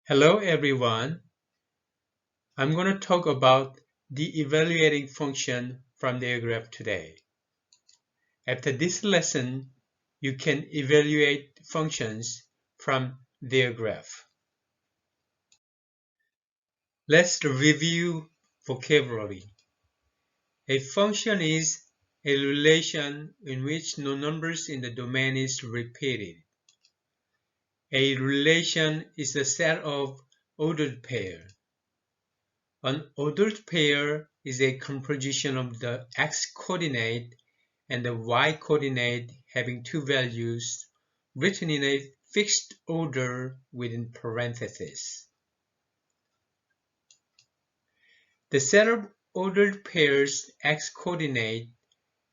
Hello everyone. I'm going to talk about the evaluating function from the graph today. After this lesson, you can evaluate functions from their graph. Let's review vocabulary. A function is a relation in which no numbers in the domain is repeated. A relation is a set of ordered pairs. An ordered pair is a composition of the x-coordinate and the y-coordinate having two values written in a fixed order within parentheses. The set of ordered pairs x-coordinate,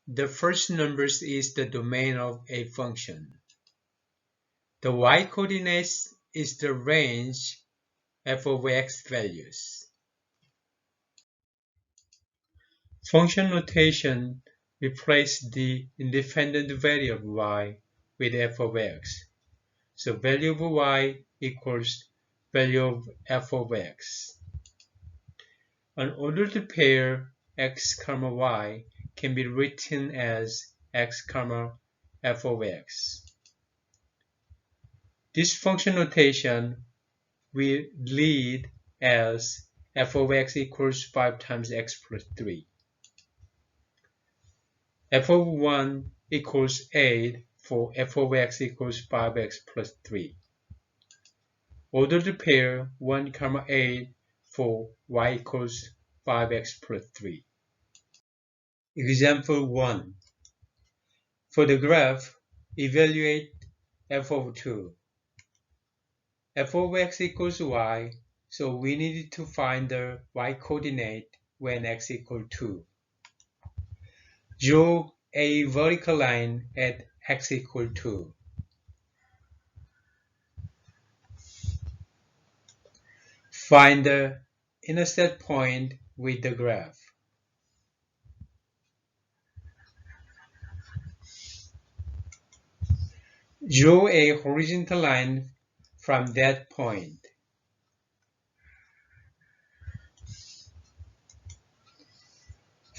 the first numbers is the domain of a function. The y-coordinates is the range f of x values. Function notation replace the independent value of y with f of x. So value of y equals value of f of x. An ordered pair x comma y can be written as x comma f of x. This function notation will read as f of x equals 5 times x plus 3. f of 1 equals 8 for f of x equals 5x plus 3. Ordered pair 1, 8 for y equals 5x plus 3. Example 1. For the graph, evaluate f of 2. f of x equals y, so we needed to find the y-coordinate when x equals 2. Draw a vertical line at x equals 2. Find the intercept point with the graph. Draw a horizontal line from that point.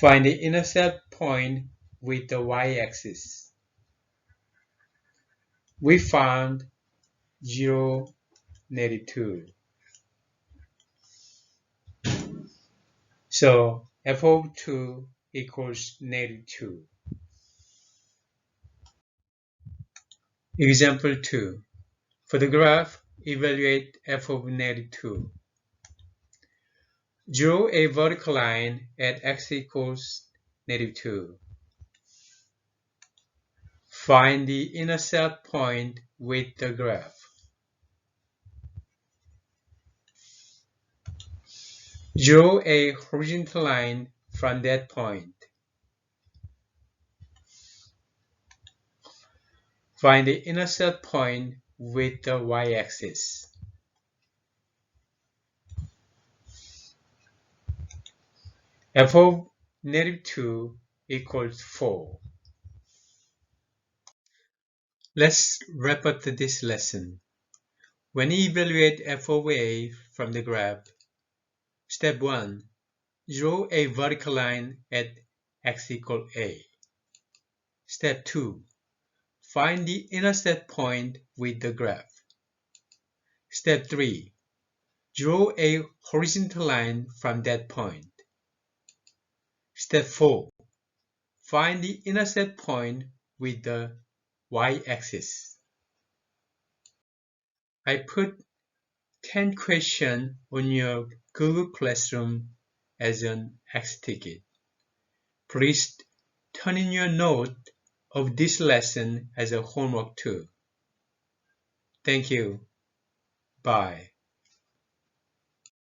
Find the intercept point with the y-axis. We found 0, -2. So f of 2 equals -2. Example 2. For the graph, evaluate f of -2. Draw a vertical line at x equals -2. Find the intercept point with the graph. Draw a horizontal line from that point. Find the intercept point with the y-axis. f of -2 equals 4. Let's wrap up this lesson. When you evaluate f of a from the graph, step 1. Draw a vertical line at x equals a. Step 2. Find the intercept point with the graph. Step 3. Draw a horizontal line from that point. Step 4. Find the intercept point with the y-axis. I put 10 questions on your Google Classroom as an X-ticket. Please turn in your note of this lesson as a homework too. Thank you. Bye.